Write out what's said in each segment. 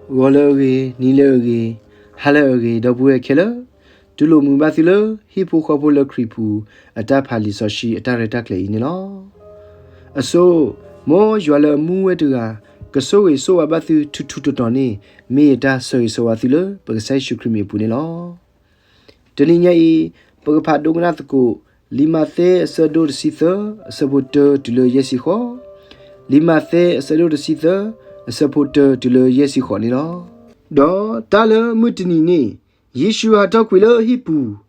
Gologi, Nilogi, Halogi, Dobue Killer, Dulu Mubathilo, Hippo Copola Creepu, a Dapali Soshi, a Taretakle in law. A so, more Joala Muetua, Gaso is so abathu to Tutoni, me da so athilo, but say Shukrimi Punilo. Teninia, Pagapadonatako, Lima the, Sado the Sither, a saboteur to le Yesiho, Lima the, Sado the Sither, a supporter to le Yesiho Nilo. Do Tala Mutinini, Yeshua Toquilo Hippu,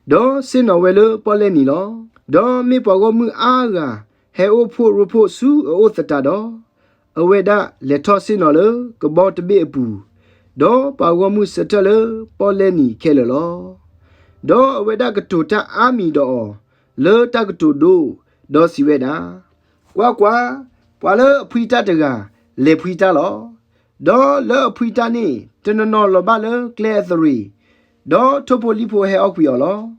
Do Sinawello Polenilo, Do me Pogomu Aga, Heo poor report su o Othatado, Aweda Letosinolo, Gobot Bepu, Do Pagomu Settle, Poleni Kello, Do Aweda Gatuta Ami do, Le Tagato do Siweda, Quaqua, Pala Puitataga, Le Puitalo, Do Le Puitani, Tenano Lobale, Claire 3, Do Topolipo Heoquiolo,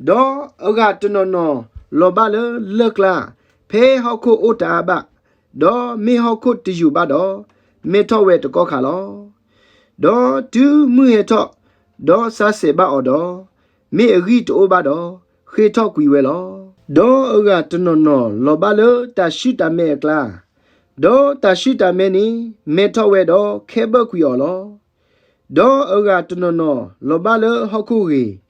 Do Agatano, Lobale, Lecla, Pay Hoko Otaba, Do Me Hoko Tijubado, Metowet Kokalo, Do Tu Mueto, Do Saseba Odo, Me Rit Obado, Hetoquiwelo, Do Agatano, Lobale, Tashita Mekla. Do tashita meni metowedo kebaquiolo. Do agatono lobale hokuri.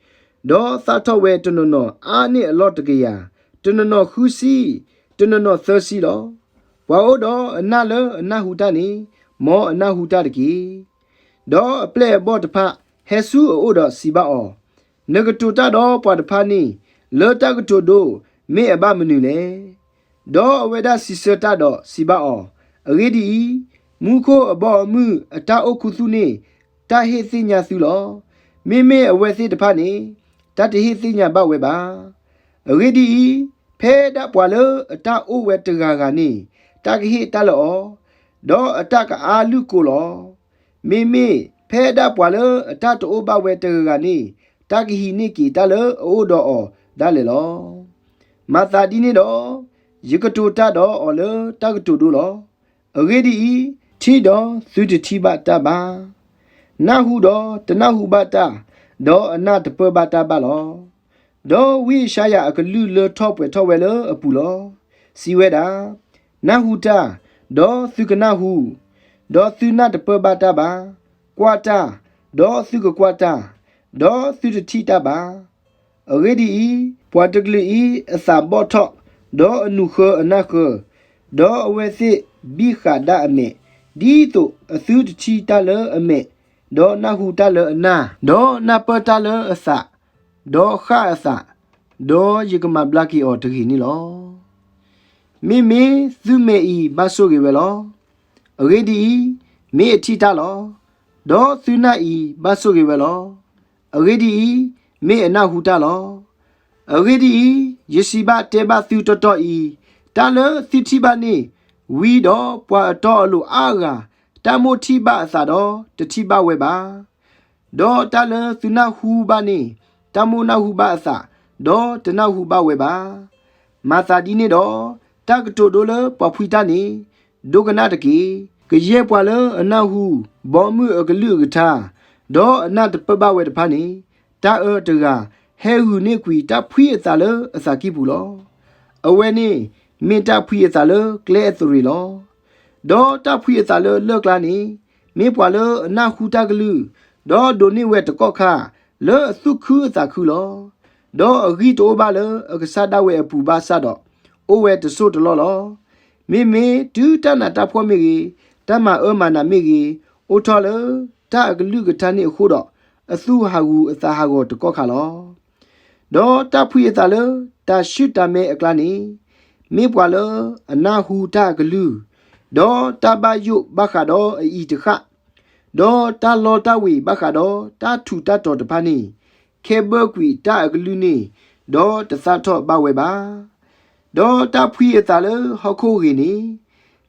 Do thatowe tono ani lotagia. Tono husi, tono thirsty lo. Waodo anale nahutani, mo nahutaki. Do play bot pa hesu oda sibao. Negatuta do padpani, lotagato do me abamanule. Do weda siseta do sibao. Already, muko abo mu ata okuthune, ta hithinya thulo, meme awethi the pani, ta hithinya baweba. Already, peda poile ata o wetagani, ta hitalo, do ataka alukulo, meme peda poile ata to oba wetagani, ta hiniki talo odo dalelo. Mathadini do. Yikatuta do or le tagatudu lo. Already Tido through the Tiba taba. Nahudo, the Nahubata, do another perbata balo. Do we shaya a kalulu top with towel a pulo. Siweda, Nahuta, do thukanahu, do thuna the perbata ba. Quata, do thukaquata, do through the titaba. Already, particularly a sabotok. Do anuha anaka, do awethi bika da ame, dito a thud cheetale ame, do nahutale na, do napatale a sa, do ha a sa, do yikama blaki or tahini lo. Mimi thume e basogi velo, already me a titalo, do thuna e basogi velo, already me a nahutalo. Already, Yesiba teba thuto e, Tala thitibani, we do poa tolu aga, Tamo tiba thado, the tiba weba. Do tala thuna hubani, Tamuna hubasa, do tena huba weba. Mathadini do, Tagto dole papuitani, Doganataki, Gaye poile anahu, Bomu a galugata, do another peba with pani, Ta ertaga. Hehu nequi ta puitale a sakibulo. Aweni, meta puitale, cleathrilo. Do ta puitale, lurklani, me poile, nahutaglu, do doni wet coca, le thuku thakulo. Do a rit obale, a sada we a pubasado, o wet the sort lolo. Me, tu tanata pomigi, tama ermana migi, otale, ta glugatani hudo, a thu hagu a thahago to cocalo. Do ta puitale, ta shuta me a clani, me poile, a nahu ta glu, do ta bayu bacado a eat a hat, do ta lota we bacado, ta tuta to the pani, keberqui ta gluni, do the thato baweba, do ta puitale, hokorini,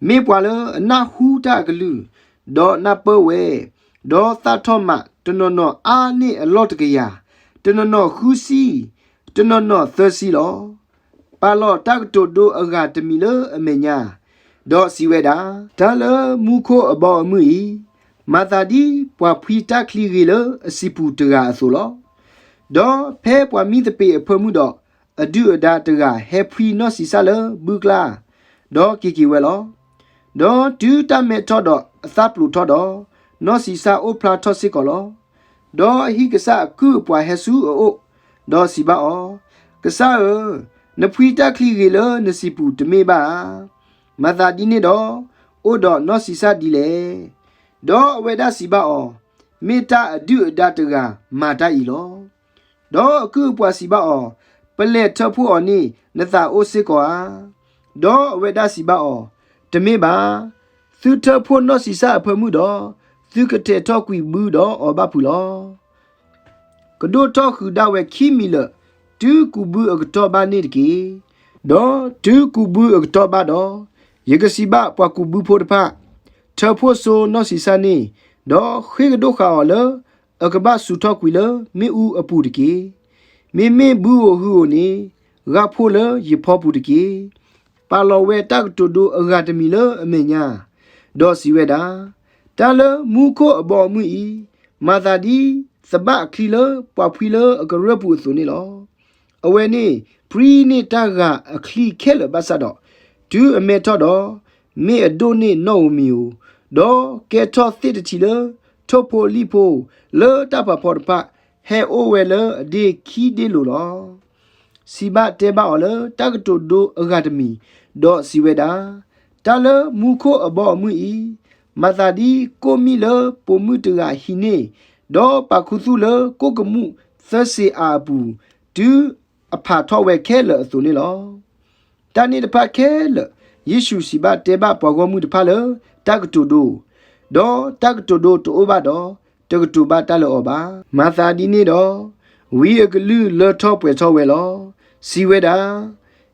me poile, a nahu ta glu, do napowe, do thatoma, to no ani a lotgaya, to no husi. No thirsty lo. Palo tagto do agatamile a menya. Do siweda. Tala muko about mui. มาตาดีปว่าพีตาคลีเรลสิปูตระโซลดอแพ้ปว่ามีตะเปเพิ่มมุดอดูอดาตระเฮพรีนอสิซาเลบุกลาดอกิเวลดอดูตาเมทอดอซาปลูทอดนอสิซาโอพลาทอสิกอลดอฮิกษากูปว่าเฮซูโอดอสิบาอกษานพีตาคลีเรลนสิปูตเมบามาตาดีเนดอโอดอนอสิซาดีเลดอเวดาสิบาเมตาอดูอดาตระมาตาอีโลดอกูปว่าสิบาเปเลทพูอนี่นตาโอซิกว่าดอเวดาสิบาตเมบาสุทพูนอสิซาเพิ่มมุดสุกเตทอกุยบูดอบาพูลกระโดดทอคือดาเวคิมิเลดูกูบูอกตอบานิดกีดอดูกูบูอกตอบาดเยกสิบาปว่ากูบูโพดพะเธอพูโซนอสิซานีดอเฮกโดคาเลอกบาสุทอกุยเลมีอูอปูดกีမေဘူဟူနီဂါဖိုလယေဖောပူတကေပါလောဝဲတက်တူဒူအဂါတမီလအမေညာဒေါ်စီဝဲတာတာလမူခိုအဘော်မူဤမာသာဒီစဘခီလပွားဖီလအကရပူဆိုနေလောအဝဲနေပရီနေတာကအခလီခဲလဘဆာတော့ဒူအမေထော့တော့မေအဒိုနေနောမီယိုဒေါ်ကဲထော့သစ်တချီလထိုပိုလီပိုလေတပဖော်တပဟဲအိုဝဲလဒီခီဒီလိုလောစီဘတဲဘာော်လတကတိုဒိုအဂါဒမီဒေါ်စီဝဲတာတာလမူခိုအဘော်မူဤမသာဒီကိုမီလပိုမှုတရာဟီနေဒေါ်ပခုစုလကိုကမှုသစေအာဘူးဒူအဖာထောဝဲခဲလဆိုနေလောတန်နေတဖတ်ခဲလယေရှုစီဘတဲဘာပေါ်ကောမှုတဖတ်လတကတိုဒိုဒေါ်တကတိုဒိုတိုဘာဒေါ်တကတူဘာတလောဘာမာသာဒီနေတော့ဝီအကလူလောထောပွဲထောဝဲလောစီဝဲတာ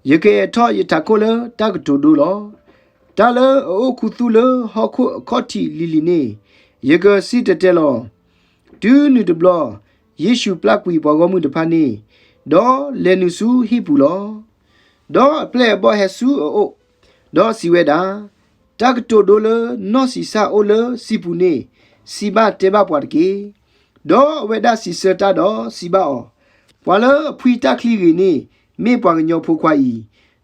ယကေထောယတကိုလတကတူဒူလောတာလအိုခုသူလဟခုခေါတီလီလီနေယကစီတတဲလောဒူနူဒဘလယေရှုပလကွီဘောဂမှုတဖာနေဒေါ်လေနုစုဟိပူလောဒေါ်ပလေဘောဟဆူအိုဒေါ်စီဝဲတာတကတူဒူလနောစီစာအိုလစီပူနေစီဘတေဘပွားတကေဒေါ်ဝေဒစီစတာဒေါ်စီဘအောပွာလဖွီတက်ခလီရီနေမေပွားညောဖိုခွာဤ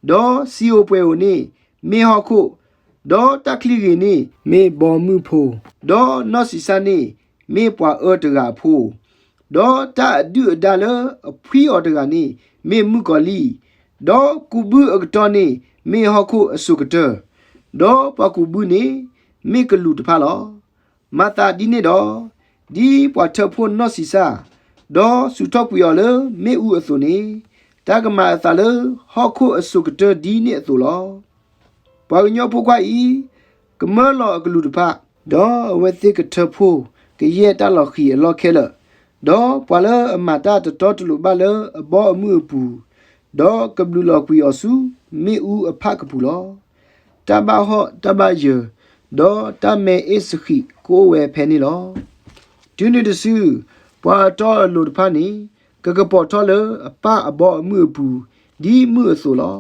ဒေါ်စီအိုပွဲိုနေမေဟောခုဒေါ်တက်ခလီရီနေမေဘော်မှုဖိုဒေါ်နော့စီဆာနေမေပွားအော်တရာဖိုဒေါ်တာဒူဒါလအဖွီအော်တရာနေမေမှုကောလီဒေါ်ကူဘူအကတော်နေမေဟောခုအစုကတဒေါ်ပကူဘူးနေမေကလူတဖာလောမာတာဒီနေတော့ဒီပွားထဖို့နော့စီစာဒေါ်စုထောက်ပွေော်လမေဦးအစုနေတာကမာသလဟောခုအစုကတဒီနေအစုလောပွားညောဖို့ခွာဤကမလောအကလူတဖဒေါ်ဝဲသိကထဖို့ကရဲ့တလော်ခီအလော်ခဲလဒေါ်ပွာလအမတာတတော်တလူဘလအဘောအမှုပူဒေါ်ကဘလူလော်ကွီအစုမေဦးအဖကပူလောတဘဟောတဘယေဒေါ်တမေအစ်ခိကိုဝဲဖဲနေလောဒူနီတဆူပွာတော်လူတဖာနီကကပေါ်တော်လအပအဘောအမှုပူဒီမှုအဆိုလော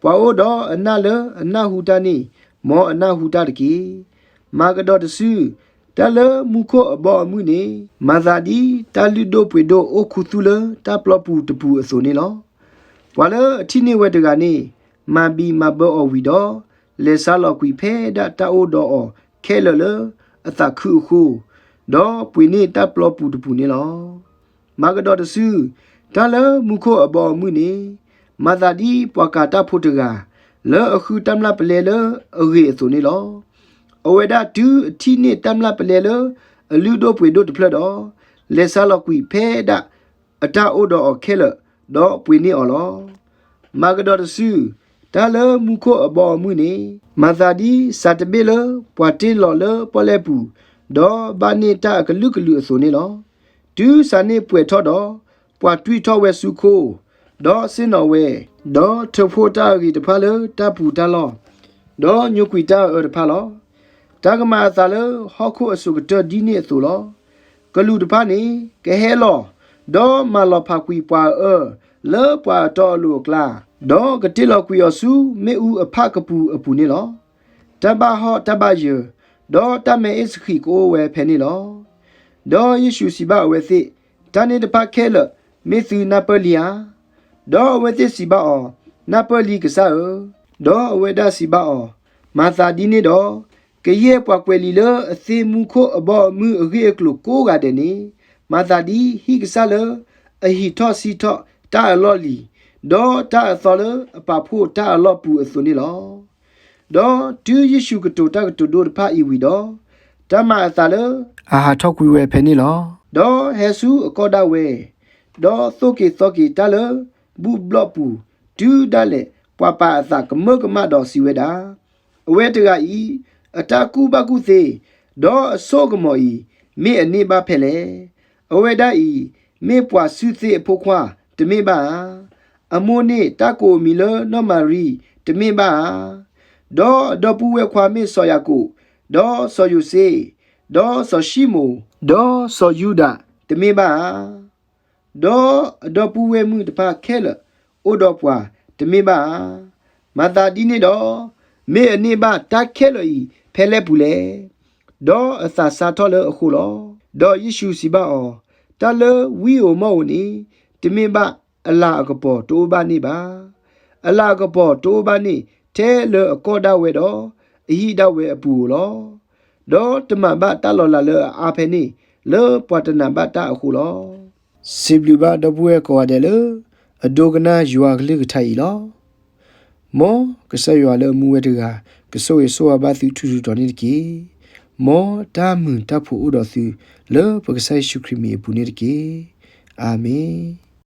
ပွာအိုဒေါ်အနာလအနာဟူတာနီမောအနာဟူတာတကီမာကဒေါ်တဆူတလမူခိုအဘောအမှုနေမာသာဒီတလူဒိုပွေဒိုအိုခုသူလတပလပူတပူအဆိုနေလောပွာလအတိနေဝဲတကနေမဘီမဘောအဝီဒေါ်လေဆာလောကွီဖဲဒတာအိုဒေါ်ခဲလလအတခုခုဒေါ်ပွေနေတပ်ပလပူတပူနေလောမာကဒေါ်တဆူတလမူခိုအဘောမှုနေမာသာဒီပွာကာတာဖို့တကလောအခုတမ်လာပလေလအရေဆိုနေလောအဝေဒတူအတီနေတမ်လာပလေလအလူဒိုပွေဒိုတဖလတော့လေဆာလောကွီဖဲဒအတာအိုဒေါ်ခဲလဒေါ်ပွေနေအော်လောမာကဒေါ်တဆူတာလမူခိုအဘောမှုနေမာသာဒီစတဘေလပွာတေလော်လပလဲပူဒေါ်ဘာနေတာကလူကလူအဆိုနေလောဒူးစနေပွေထော့တော့ပွာတွီထော့ဝဲစုခိုဒေါ်စင်တော်ဝဲဒေါ်ထဖို့တာရီတဖာလတပူတလောဒေါ်ညုကွီတာတဖာလောတာကမာသာလဟောခုအစုကတဒီနေဆိုလောကလူတဖာနေကဲဟဲလောဒေါ်မာလောဖာကွီပွာလေပွာတော်လူကလာဒေါ်ကတိလောကွီယဆူမေဦးအဖကပူအပူနေလောတဘဟောတဘယေ ဒေါ်တမဲအစ်ခီကိုဝဲဖဲနေလောဒေါ်ယေရှုစီဘာဝဲစီတန်နေတပါခဲလမေသူနာပလီယာဒေါ်ဝဲစီစီဘာအောနာပလီကစားဒေါ်ဝဲဒါစီဘာအောမာသာဒီနေဒေါ်ကရဲပွားကွယ်လီလအစီမူခိုအဘောမှုအရေကလုကိုကတဲ့နေမာသာဒီဟိကစားလအဟီထောစီထောတာလော်လီဒေါ်တာသောလအပဖို့တာလော်ပူအစွနေလောဒေါ်တူယေရှုကတိုတာကတိုဒိုဖာအီဝီဒေါ်တမအသာလအာဟာထောက်ကွေဝဲဖဲနေလောဒေါ်ဟေဆူအကောဒါဝဲဒေါ်သုကေသောကေတာလဘူဘလော့ပူဒူဒါလေပွာပါအသာကမကမဒေါ်စီဝဲတာအဝဲတကဤအတာကူဘကုသေးဒေါ်အစောကမောဤမေအနေပါဖဲလေအဝဲဒါဤမေပွာစုသေးဖို့ခွာတမေပါအမိုးနေတကိုမီလနော်မာရီတမေပါဒေါ်ပူဝဲခွာမေဆော်ယာကိုဒေါ်ဆော်ယူစေဒေါ်ဆော်ရှိမိုဒေါ်ဆော်ယူဒာတမေပါဒေါ်ပူဝဲမှုတပါခဲလအိုဒေါ်ပွာတမေပါမာတာဒီနေဒေါ်မေအနေပါတခဲလဤဖဲလဲပူလေဒေါ်အသာစာထောလအခုလောဒေါ်ယေရှုစီပါအောတလဝီအိုမောနီတမေပါအလာကပေါ်တိုးပါနေပါအလာကပေါ်တိုးပါနေတဲလအကောဒဝဲတော့အဟိဒဝဲအပူလောဒေါ်တမဘတလော်လာလအာဖဲနေလေပွာတနာဘတာအခုလောစီဘလူဘဒဘွဲကွာတယ်လေအဒိုကနာယူအကလေးကထိုင်လောမောကဆရွာလေမူဝဲတကကဆိုရဆိုအဘသူထူထူတော်နေတကီမောတာမွန်တဖို့ဥတော်သူလေပကဆိုင်ရှုခရမီပူနေတကီအာမင်